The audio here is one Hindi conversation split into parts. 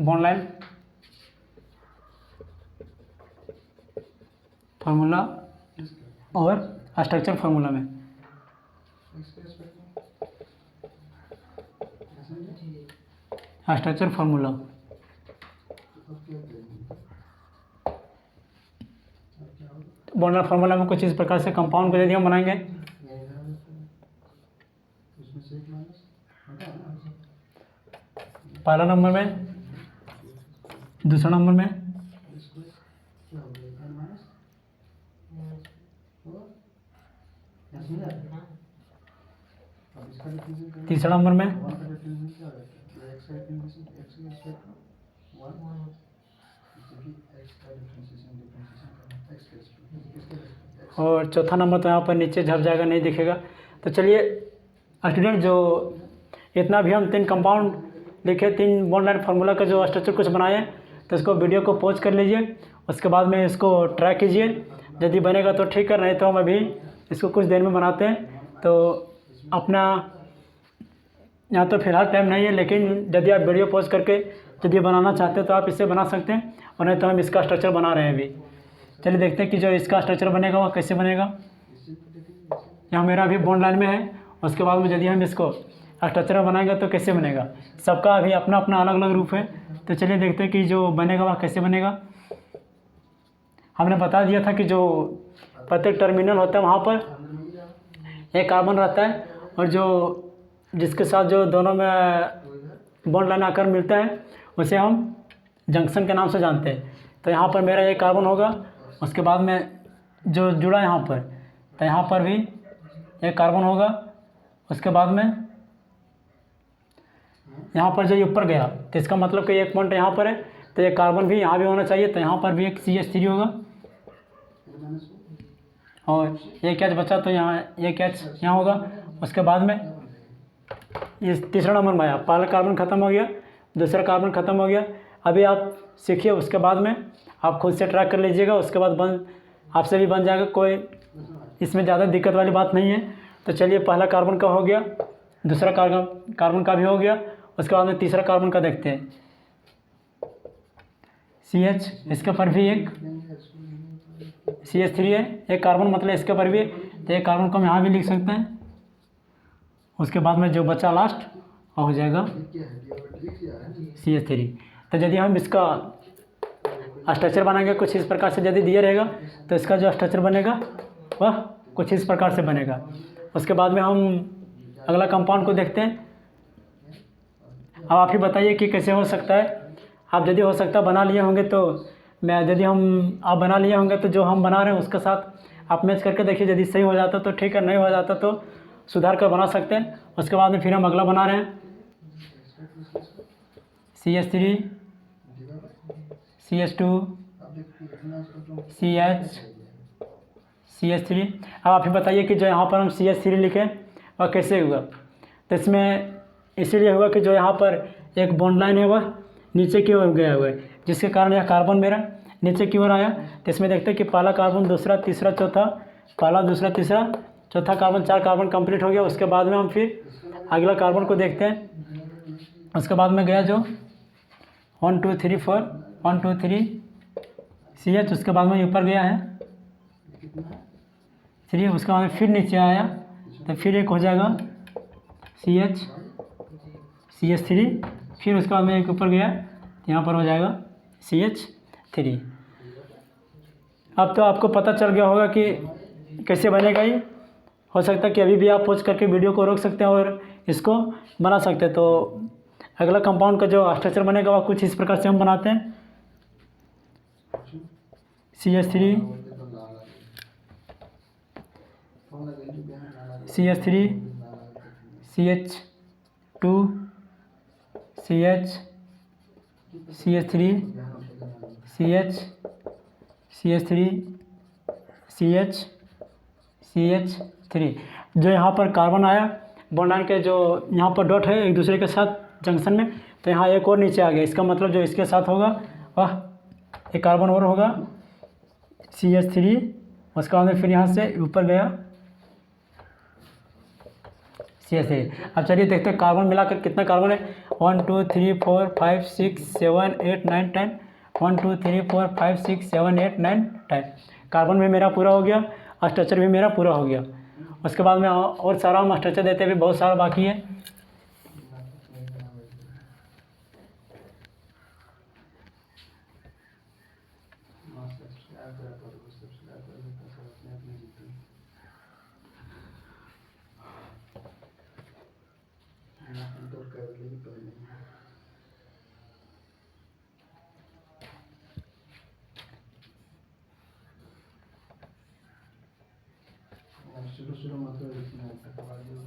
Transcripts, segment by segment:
बॉन्ड लाइन फार्मूला और स्ट्रक्चर फार्मूला में structure formula bond line formula में कुछ इस प्रकार से कंपाउंड को यदि हम बनाएंगे पहला नंबर में, दूसरा नंबर में, तीसरा नंबर में, और चौथा नंबर तो यहाँ पर नीचे झप जाएगा, नहीं दिखेगा। तो चलिए स्टूडेंट, जो इतना भी हम 3 कंपाउंड लिखे, 3 बॉन्ड लाइन फार्मूला का जो स्ट्रक्चर कुछ बनाए, तो इसको वीडियो को पॉज कर लीजिए, उसके बाद में इसको ट्राई कीजिए। यदि बनेगा तो ठीक है, नहीं तो हम अभी इसको कुछ देर में बनाते हैं। तो अपना यहाँ तो फ़िलहाल टाइम नहीं है, लेकिन यदि आप वीडियो पॉज करके यदि बनाना चाहते हैं तो आप इससे बना सकते हैं, और नहीं तो हम इसका स्ट्रक्चर बना रहे हैं अभी। चलिए देखते हैं कि जो इसका स्ट्रक्चर बनेगा वह कैसे बनेगा। यहाँ मेरा अभी बॉन्ड लाइन में है, उसके बाद में यदि हम इसको स्ट्रक्चर बनाएंगे तो कैसे बनेगा। सबका अभी अपना अपना अलग अलग रूप है। तो चलिए देखते हैं कि जो बनेगा वह कैसे बनेगा। हमने बता दिया था कि जो प्रत्येक टर्मिनल होता है वहाँ पर एक कार्बन रहता है, और जो जिसके साथ जो दोनों में बॉन्ड लाइन आकर मिलता है उसे हम जंक्शन के नाम से जानते हैं। तो यहाँ पर मेरा एक कार्बन होगा, उसके बाद में जो जुड़ा यहाँ पर, तो यहाँ पर भी एक कार्बन होगा, उसके बाद में यहाँ पर जो ऊपर गया, तो इसका मतलब कि एक पॉइंट यहाँ पर है, तो एक कार्बन भी यहाँ भी होना चाहिए। तो यहाँ पर भी एक CH3 होगा, और एक H बचा तो यहाँ एक H यहाँ होगा। उसके बाद में ये तीसरा नंबर में आया, पहला कार्बन ख़त्म हो गया, दूसरा कार्बन ख़त्म हो गया। अभी आप सीखिए, उसके बाद में आप खुद से ट्राई कर लीजिएगा, उसके बाद आपसे भी बन जाएगा, कोई इसमें ज़्यादा दिक्कत वाली बात नहीं है। तो चलिए पहला कार्बन का हो गया, दूसरा कार्बन का भी हो गया, उसके बाद में तीसरा कार्बन का देखते हैं। CH, इसके ऊपर भी एक CH3 है, एक कार्बन मतलब इसके ऊपर भी, तो एक कार्बन को हम यहाँ भी लिख सकते हैं। उसके बाद में जो बचा लास्ट हो जाएगा CH3। तो यदि हम इसका स्ट्रक्चर बनाएंगे कुछ इस प्रकार से, यदि दिया रहेगा तो इसका जो स्ट्रक्चर बनेगा वह कुछ इस प्रकार से बनेगा। उसके बाद में हम अगला कंपाउंड को देखते हैं। अब आप ही बताइए कि कैसे हो सकता है। आप यदि हो सकता बना लिए होंगे तो आप बना लिए होंगे तो जो हम बना रहे हैं उसके साथ आप मैच करके देखिए, यदि सही हो जाता तो ठीक है, नहीं हो जाता तो सुधार कर बना सकते हैं। उसके बाद में फिर हम अगला बना रहे हैं, CH3, CH2, CH, CH3। अब आप ही बताइए कि जो यहाँ पर हम CH3 लिखें वह कैसे हुआ। तो इसमें इसीलिए हुआ कि जो यहाँ पर एक बॉन्ड लाइन है वह नीचे की ओर गया हुआ है, जिसके कारण यह कार्बन मेरा नीचे की ओर आया। तो इसमें देखते हैं कि पहला कार्बन, दूसरा, तीसरा, चौथा, पहला, दूसरा, तीसरा, चौथा कार्बन, 4 कार्बन कंप्लीट हो गया। उसके बाद में हम फिर अगला कार्बन को देखते हैं। उसके बाद में गया जो 1 2 3 4 1 2 3 CH, उसके बाद में ऊपर गया है 3, उसके बाद में फिर नीचे आया, तो फिर एक हो जाएगा CH, CH3, फिर उसके बाद में एक ऊपर गया, यहाँ पर हो जाएगा CH3। अब तो आपको पता चल गया होगा कि कैसे बनेगा ये। हो सकता है कि अभी भी आप पॉज करके वीडियो को रोक सकते हैं और इसको बना सकते हैं। तो अगला कंपाउंड का जो स्ट्रक्चर बनेगा वह कुछ इस प्रकार से हम बनाते हैं। CH3, CH3, CH2, CH, CH3, CH, CH3, CH, CH3। जो यहाँ पर कार्बन आया बॉन्ड लाइन के जो यहाँ पर डॉट है एक दूसरे के साथ जंक्शन में, तो यहाँ एक और नीचे आ गया। इसका मतलब जो इसके साथ होगा वह एक कार्बन और होगा CH3, उसके बाद में फिर यहाँ से ऊपर गया CH3। अब चलिए देखते हैं कार्बन मिलाकर कितना कार्बन है। 1 2 3 4 5 6 7 8 9 10। 1 2 3 4 5 6 7 8 9 10। कार्बन भी मेरा पूरा हो गया, स्ट्रक्चर भी मेरा पूरा हो गया। उसके बाद में और सारा हम स्ट्रक्चर देते हुए बहुत सारा बाकी है।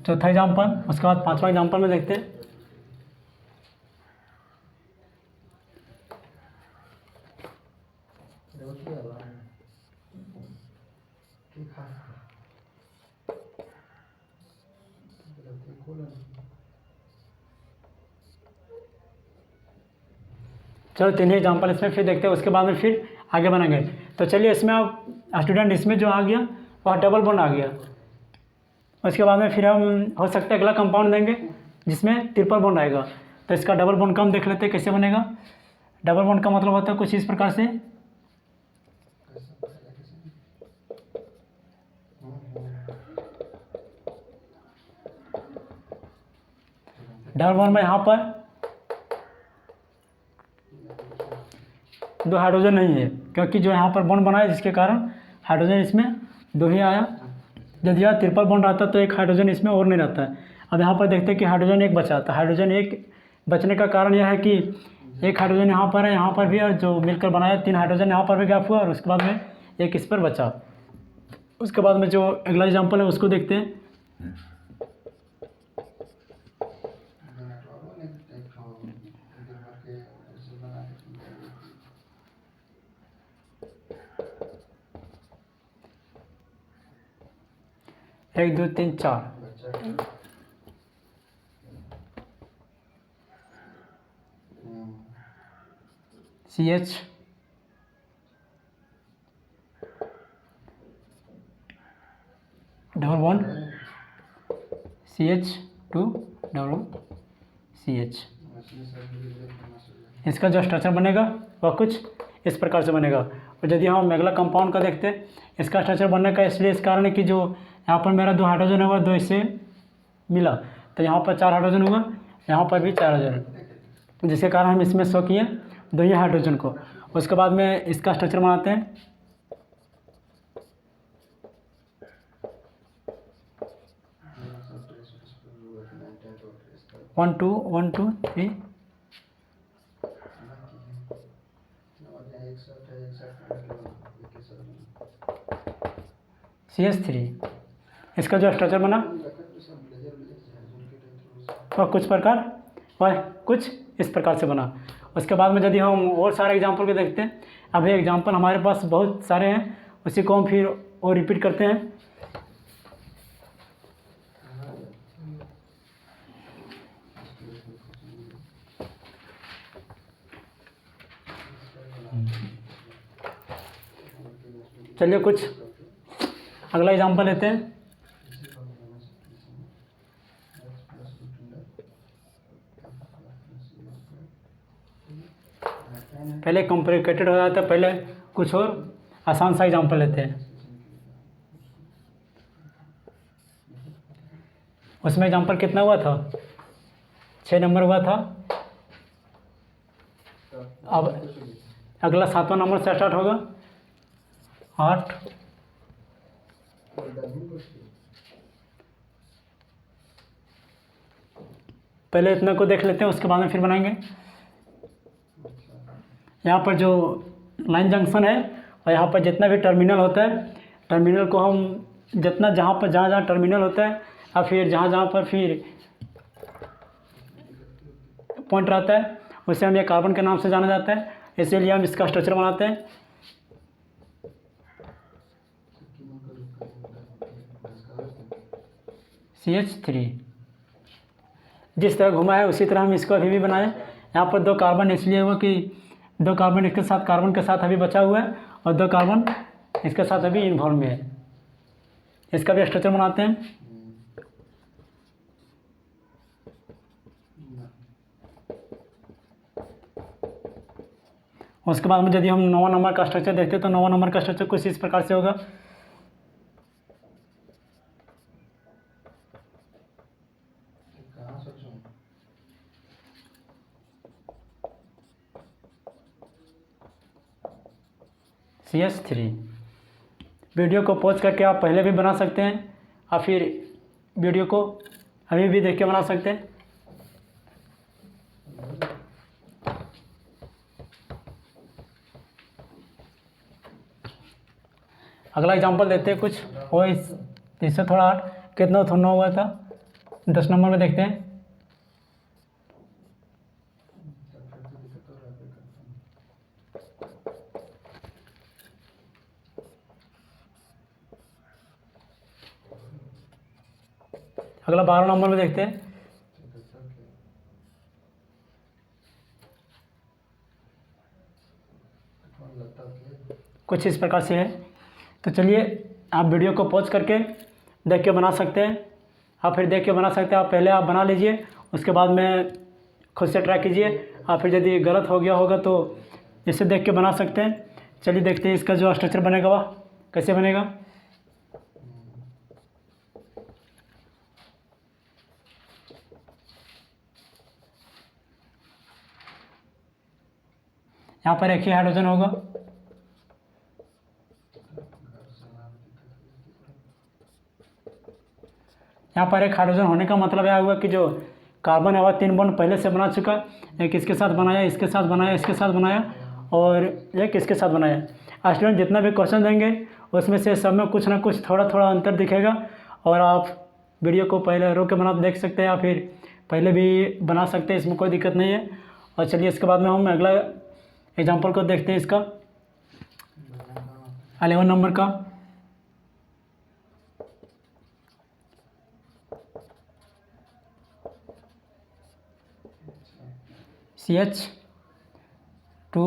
चौथा एग्जाम्पल, उसके बाद पांचवा एग्जाम्पल में देखते हैं। चलो तीन ही एग्जाम्पल इसमें फिर देखते हैं, उसके बाद में फिर आगे बढ़ेंगे। तो चलिए इसमें अब स्टूडेंट इसमें जो आ गया वह डबल बॉन्ड आ गया। उसके बाद में फिर हम हो सकता है अगला कंपाउंड देंगे जिसमें ट्रिपल बॉन्ड आएगा। तो इसका डबल बॉन्ड का हम देख लेते हैं कैसे बनेगा। डबल बॉन्ड का मतलब होता है कुछ इस प्रकार से। डबल बॉन्ड में यहाँ पर दो हाइड्रोजन नहीं है, क्योंकि जो यहाँ पर बॉन्ड बना है जिसके कारण हाइड्रोजन इसमें दो ही आया। यदि यहाँ ट्रिपल बॉन्ड आता तो एक हाइड्रोजन इसमें और नहीं रहता है। अब यहाँ पर देखते हैं कि हाइड्रोजन एक बचा। तो हाइड्रोजन एक बचने का कारण यह है कि एक हाइड्रोजन यहाँ पर है, यहाँ पर भी, और जो मिलकर बनाया 3 हाइड्रोजन यहाँ पर भी गैप हुआ और उसके बाद में एक इस पर बचा। उसके बाद में जो अगला एग्जाम्पल है उसको देखते हैं। एक 2 3 4 CH double bond CH2 double CH। इसका जो स्ट्रक्चर बनेगा वह कुछ इस प्रकार से बनेगा। और यदि हम अगला कंपाउंड का देखते हैं, इसका स्ट्रक्चर बनने का इसलिए इस कारण है कि जो यहाँ पर मेरा 2 हाइड्रोजन हुआ, 2 इससे मिला, तो यहाँ पर 4 हाइड्रोजन हुआ, यहाँ पर भी 4 हाइड्रोजन, जिसके कारण हम इसमें शो किए 2 ही हाइड्रोजन को। उसके बाद में इसका स्ट्रक्चर बनाते हैं। One two three CH3। इसका जो स्ट्रक्चर बना वह कुछ इस प्रकार से बना। उसके बाद में यदि हम और सारे एग्जाम्पल को देखते हैं, अभी एग्जाम्पल हमारे पास बहुत सारे हैं, उसी को हम फिर और रिपीट करते हैं। चलिए कुछ अगला एग्जाम्पल लेते हैं। पहले कॉम्प्लिकेटेड हो जाता है, पहले कुछ और आसान सा एग्जाम्पल लेते हैं। उसमें एग्जाम्पल कितना हुआ था? 6 नंबर हुआ था। अब अगला 7वां नंबर से स्टार्ट होगा। 8 पहले इतना को देख लेते हैं, उसके बाद में फिर बनाएंगे। यहाँ पर जो लाइन जंक्शन है और यहाँ पर जितना भी टर्मिनल होता है, टर्मिनल को हम जितना जहाँ टर्मिनल होता है और फिर जहाँ पर फिर पॉइंट रहता है उसे हम ये कार्बन के नाम से जाना जाता है, इसीलिए हम इसका स्ट्रक्चर बनाते हैं। CH3 जिस तरह घुमा है उसी तरह हम इसको अभी भी बनाएं। यहाँ पर 2 कार्बन इसलिए हुआ कि 2 कार्बन इसके साथ कार्बन के साथ अभी बचा हुआ है और 2 कार्बन इसके साथ अभी इन्वॉल्व में है। इसका भी स्ट्रक्चर बनाते हैं। उसके बाद में यदि हम 9वां नंबर का स्ट्रक्चर देखते हैं तो 9वां नंबर का स्ट्रक्चर कुछ इस प्रकार से होगा। CH3। वीडियो को पॉज करके आप पहले भी बना सकते हैं और फिर वीडियो को अभी भी देख के बना सकते हैं। अगला एग्जांपल देते हैं कुछ और इससे थोड़ा हट, कितना थोड़ा हुआ था 10 नंबर में देखते हैं। अगला 12 नंबर में देखते हैं। कुछ इस प्रकार से है। तो चलिए आप वीडियो को पॉज करके देख के बना सकते हैं। आप फिर देख के बना सकते हैं। आप पहले आप बना लीजिए, उसके बाद में खुद से ट्राई कीजिए। आप फिर यदि गलत हो गया होगा तो इसे देख के बना सकते हैं। चलिए देखते हैं इसका जो स्ट्रक्चर बनेगा वह कैसे बनेगा। यहाँ पर एक ही हाइड्रोजन होगा। यहाँ पर एक हाइड्रोजन होने का मतलब यह हुआ कि जो कार्बन है वह 3 बॉन्ड पहले से बना चुका। एक इसके साथ बनाया, इसके साथ बनाया, इसके साथ बनाया और एक इसके साथ बनाया। स्टूडेंट जितना भी क्वेश्चन देंगे उसमें से सब में कुछ ना कुछ थोड़ा थोड़ा अंतर दिखेगा और आप वीडियो को पहले रोक के बना देख सकते हैं या फिर पहले भी बना सकते हैं, इसमें कोई दिक्कत नहीं है। और चलिए इसके बाद में हम अगला एग्जाम्पल को देखते हैं इसका 11 नंबर का। CH2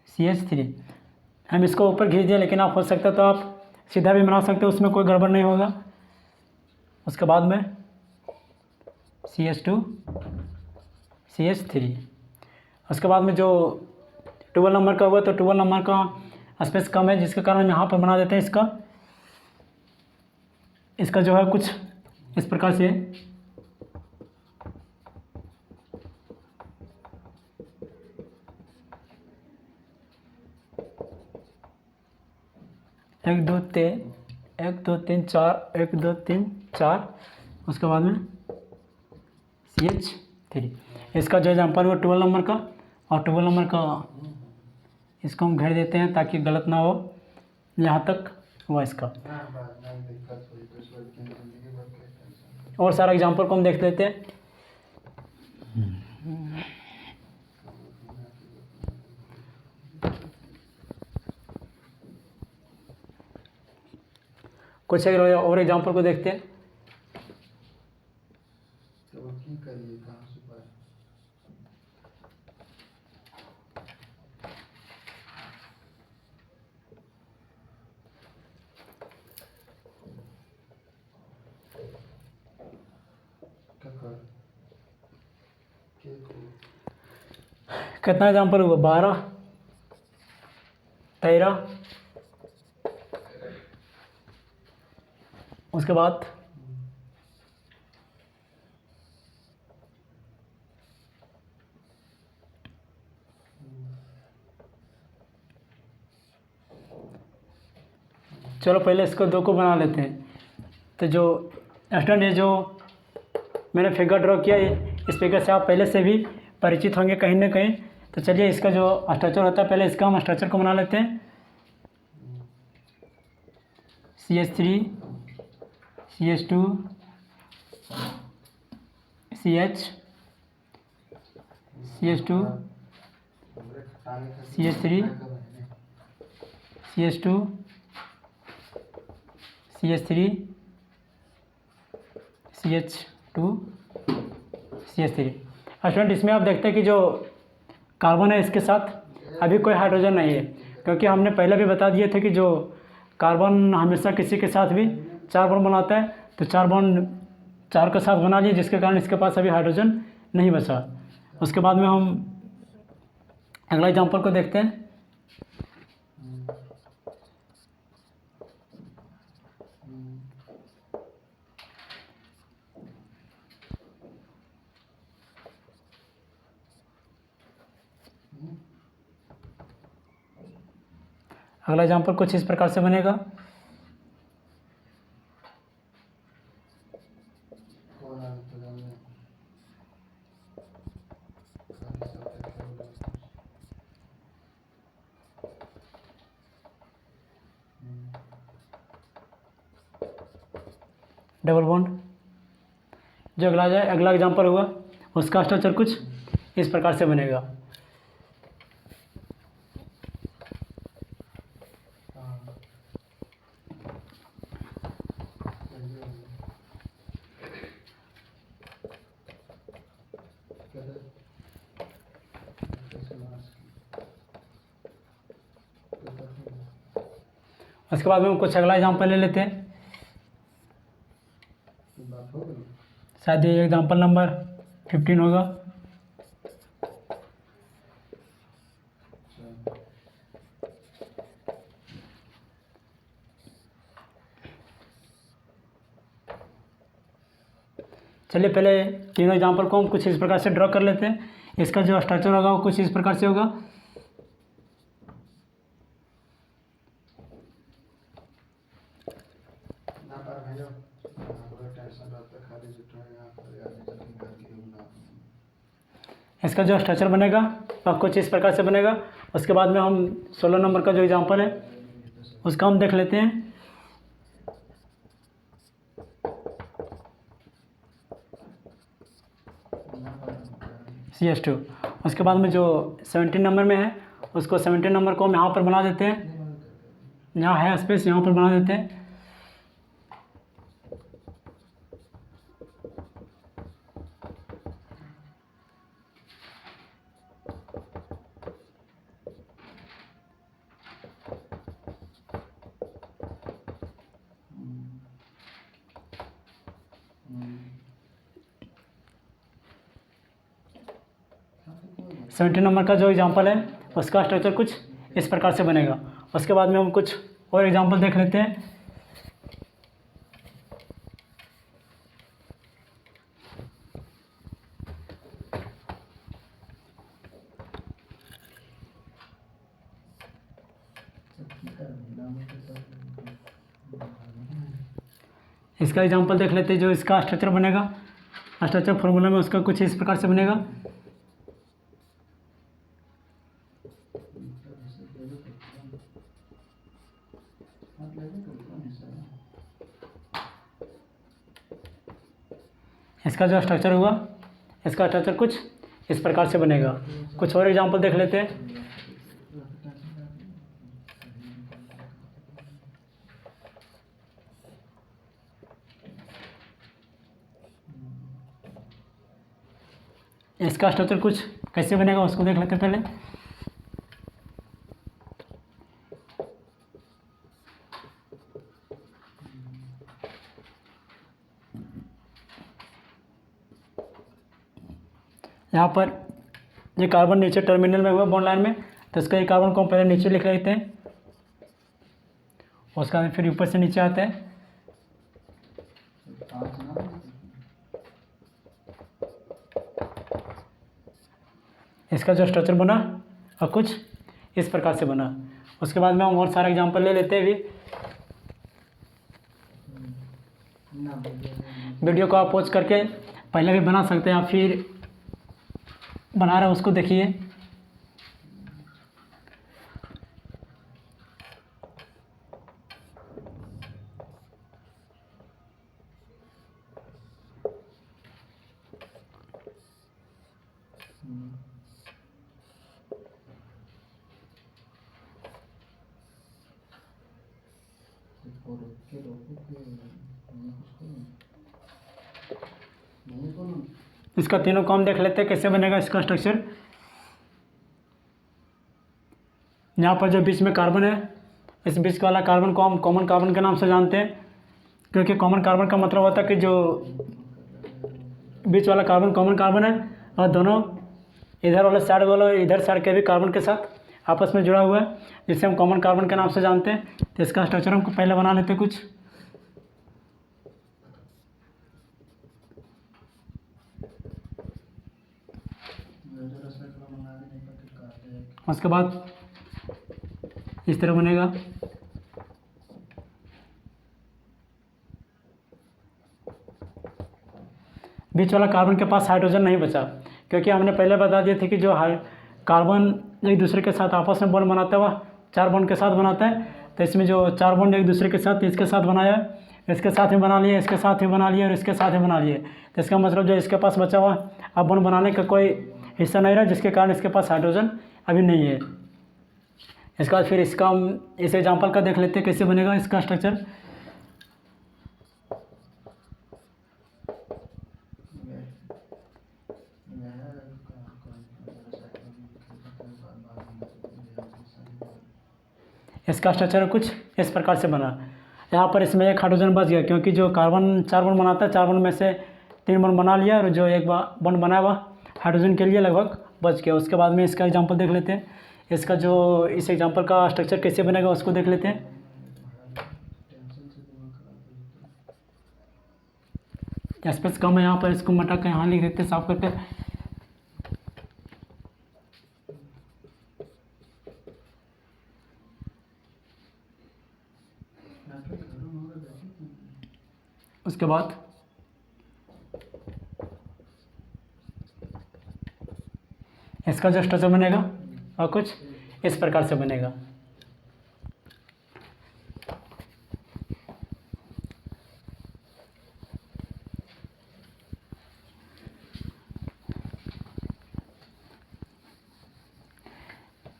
CH3। हम इसको ऊपर खींच दिए, लेकिन आप हो सकता है तो आप सीधा भी बना सकते हो, उसमें कोई गड़बड़ नहीं होगा। उसके बाद में CH2 CH3। उसके बाद में जो 12 नंबर का हुआ तो 12 नंबर का स्पेस कम है, जिसके कारण हम यहाँ पर बना देते हैं इसका जो है कुछ इस प्रकार से है। एक दो तीन चार, 1 2 3 4। उसके बाद में CH3। इसका जो एग्जाम्पल हुआ 12 नंबर का, और 12 नंबर का इसको हम घेर देते हैं ताकि गलत ना हो। यहाँ तक हुआ इसका। और सारा एग्जाम्पल को हम देख लेते हैं। कुछ एक और एग्जाम्पल को देखते हैं। कितना एग्जाम्पल हुआ? 12 13। उसके बाद चलो पहले इसको 2 को बना लेते हैं। तो जो स्टूडेंट ये जो मैंने फिगर ड्रॉ किया है, इस फिगर से आप पहले से भी परिचित होंगे कहीं ना कहीं। तो चलिए इसका जो स्ट्रक्चर होता है, पहले इसका हम स्ट्रक्चर को बना लेते हैं। CH3 CH2 CH CH2 CH3 CH2 CH3 CH2 CH3। Student इसमें आप देखते हैं कि जो कार्बन है इसके साथ अभी कोई हाइड्रोजन नहीं है, क्योंकि हमने पहले भी बता दिए थे कि जो कार्बन हमेशा किसी के साथ भी 4 बॉन्ड बनाता है। तो 4 बॉन्ड 4 के साथ बना लिए, जिसके कारण इसके पास अभी हाइड्रोजन नहीं बचा। उसके बाद में हम अगला एग्जाम्पल को देखते हैं। अगला एग्जाम्पल कुछ इस प्रकार से बनेगा। Double bond. जो अगला एग्जाम्पल हुआ उसका स्ट्रक्चर कुछ इस प्रकार से बनेगा। उसके बाद में हम कुछ अगला एग्जाम्पल ले लेते हैं। शायद ये एग्जाम्पल नंबर 15 होगा। चलिए पहले तीनों एग्जाम्पल को हम कुछ इस प्रकार से ड्रॉ कर लेते हैं। इसका जो स्ट्रक्चर होगा वो कुछ इस प्रकार से होगा। इसका जो स्ट्रक्चर बनेगा वह कुछ इस प्रकार से बनेगा। उसके बाद में हम 16 नंबर का जो एग्जाम्पल है उसका हम देख लेते हैं। CS2। उसके बाद में जो 17 नंबर में है उसको 17 नंबर को हम यहाँ पर बना देते हैं। यहाँ है स्पेस, यहाँ पर बना देते हैं। सेवेंटी नंबर का जो एग्जांपल है उसका स्ट्रक्चर कुछ इस प्रकार से बनेगा। उसके बाद में हम कुछ और एग्जांपल देख लेते हैं। इसका एग्जांपल देख लेते हैं। जो इसका स्ट्रक्चर बनेगा, स्ट्रक्चर फॉर्मूला में उसका कुछ इस प्रकार से बनेगा। इसका जो स्ट्रक्चर हुआ, इसका स्ट्रक्चर कुछ इस प्रकार से बनेगा। कुछ और एग्जांपल देख लेते हैं। इसका स्ट्रक्चर कुछ कैसे बनेगा उसको देख लेते हैं पहले। यहाँ पर ये कार्बन नीचे टर्मिनल में हुआ बॉन्ड लाइन में, तो इसका ये कार्बन को हम पहले नीचे लिख लेते हैं, उसका फिर ऊपर से नीचे आता है। इसका जो स्ट्रक्चर बना और कुछ इस प्रकार से बना। उसके बाद में हम और सारा एग्जांपल ले लेते हैं। भी वीडियो को आप पॉज करके पहले भी बना सकते हैं, आप फिर बना रहे हैं उसको देखिए। इसका तीनों को हम देख लेते हैं कैसे बनेगा इसका स्ट्रक्चर। यहाँ पर जो बीच में कार्बन है, इस बीच वाला कार्बन को हम कॉमन कार्बन के नाम से जानते हैं, क्योंकि कॉमन कार्बन का मतलब होता है कि जो बीच वाला कार्बन कॉमन कार्बन है और दोनों इधर वाला इधर साइड के भी कार्बन के साथ आपस में जुड़ा हुआ है, जिसे हम कॉमन कार्बन के नाम से जानते हैं। तो इसका स्ट्रक्चर हमको पहले बना लेते हैं कुछ। उसके बाद इस तरह बनेगा। बीच वाला कार्बन के पास हाइड्रोजन नहीं बचा, क्योंकि हमने पहले बता दिए थे कि जो कार्बन एक दूसरे के साथ आपस में बॉन्ड बनाता है वह 4 बॉन्ड के साथ बनाता है। तो इसमें जो 4 बॉन्ड एक दूसरे के साथ इसके साथ बनाया, इसके साथ ही बना लिए, इसके साथ ही बना लिए और इसके साथ ही बना लिए। तो इसका मतलब जो इसके पास बचा हुआ अब बॉन्ड बनाने का कोई हिस्सा नहीं रहा, जिसके कारण इसके पास हाइड्रोजन अभी नहीं है। इसके बाद फिर इसका हम इस एग्जाम्पल का देख लेते हैं कैसे बनेगा इसका स्ट्रक्चर। इसका स्ट्रक्चर कुछ इस प्रकार से बना। यहाँ पर इसमें एक हाइड्रोजन बच गया, क्योंकि जो कार्बन 4 बॉन्ड बनाता है, 4 बॉन्ड में से 3 बॉन्ड बना लिया और जो एक बॉन्ड बनाया हुआ हाइड्रोजन के लिए लगभग बच गया। उसके बाद में इसका एग्जांपल देख लेते हैं। इसका जो इस एग्जांपल का स्ट्रक्चर कैसे बनेगा उसको देख लेते हैं। स्पेस कम है यहाँ पर, इसको मटा के यहाँ लिख देते हैं साफ करके। उसके बाद इसका जो स्ट्रक्चर बनेगा और कुछ इस प्रकार से बनेगा।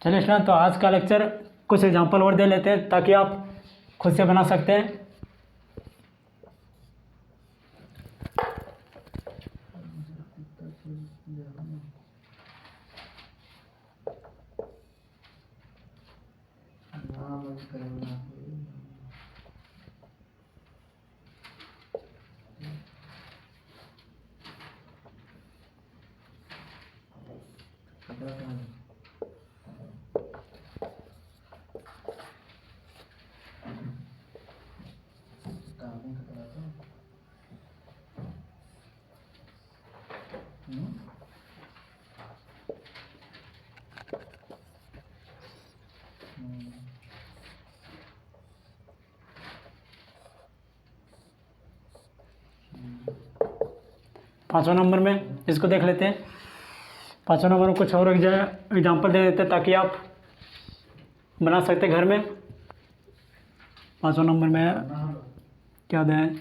चलिए स्टूडेंट, तो आज का लेक्चर कुछ एग्जांपल और दे लेते हैं ताकि आप खुद से बना सकते हैं। पाँचवें नंबर में इसको देख लेते हैं। पाँचवें नंबर में कुछ और एग्जाम्पल दे देते हैं ताकि आप बना सकते घर में। पाँचवें नंबर में क्या दें?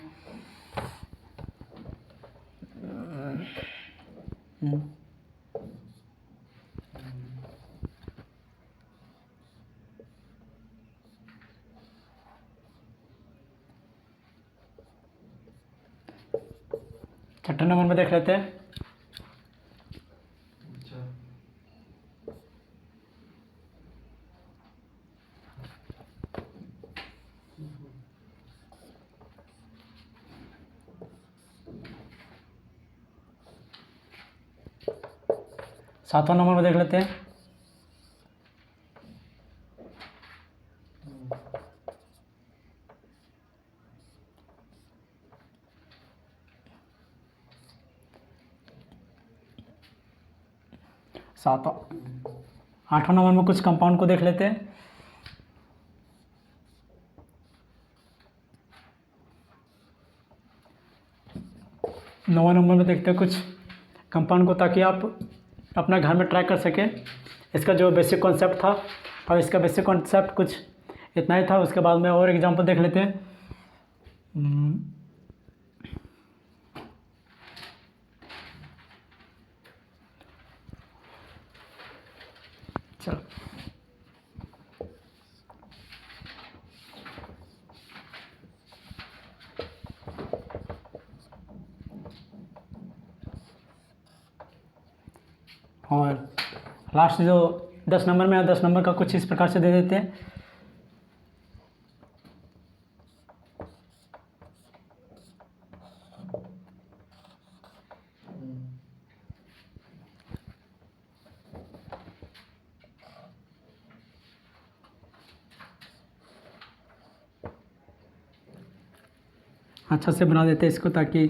छठे नंबर में देख लेते हैं। सातवां नंबर में देख लेते हैं। आठवां नंबर में कुछ कंपाउंड को देख लेते हैं। नौवां नंबर में देखते हैं कुछ कंपाउंड को, ताकि आप अपना घर में ट्राई कर सकें। इसका जो बेसिक कॉन्सेप्ट था और इसका बेसिक कॉन्सेप्ट कुछ इतना ही था। उसके बाद में और एग्जांपल देख लेते हैं। चलो, और लास्ट जो 10 नंबर में है, 10 नंबर का कुछ इस प्रकार से दे देते हैं। अच्छा से बना देते हैं इसको ताकि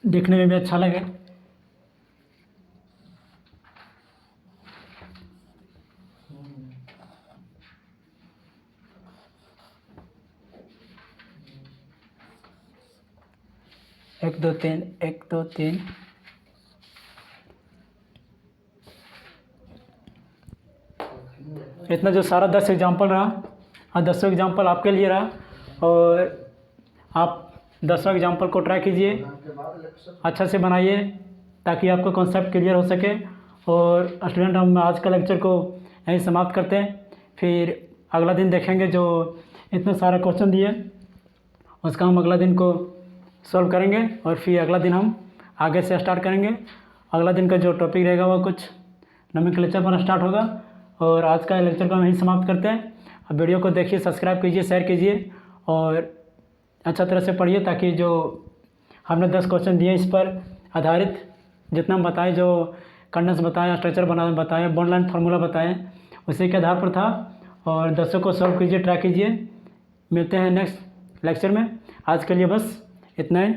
देखने में भी अच्छा लगे। एक दो तीन, एक दो तीन। इतना जो सारा 10 एग्जाम्पल रहा और 10 एग्जाम्पल आपके लिए रहा, और आप 10वां एग्जाम्पल को ट्राई कीजिए, अच्छा से बनाइए ताकि आपका कॉन्सेप्ट क्लियर हो सके। और स्टूडेंट, हम आज का लेक्चर को यहीं समाप्त करते हैं। फिर अगला दिन देखेंगे जो इतने सारे क्वेश्चन दिए उसका हम अगला दिन को सॉल्व करेंगे, और फिर अगला दिन हम आगे से स्टार्ट करेंगे। अगला दिन का जो टॉपिक रहेगा वो कुछ नोमेनक्लेचर पर स्टार्ट होगा। और आज का लेक्चर को हम यहीं समाप्त करते हैं। अब वीडियो को देखिए, सब्सक्राइब कीजिए, शेयर कीजिए और अच्छा तरह से पढ़िए ताकि जो हमने 10 क्वेश्चन दिए इस पर आधारित जितना हम बताएं, जो कंडेंस बताएं, स्ट्रक्चर बना बताएं, बॉन्ड लाइन फार्मूला बताएं, उसी के आधार पर था। और 10 को सॉल्व कीजिए, ट्राई कीजिए। मिलते हैं नेक्स्ट लेक्चर में। आज के लिए बस इतना ही।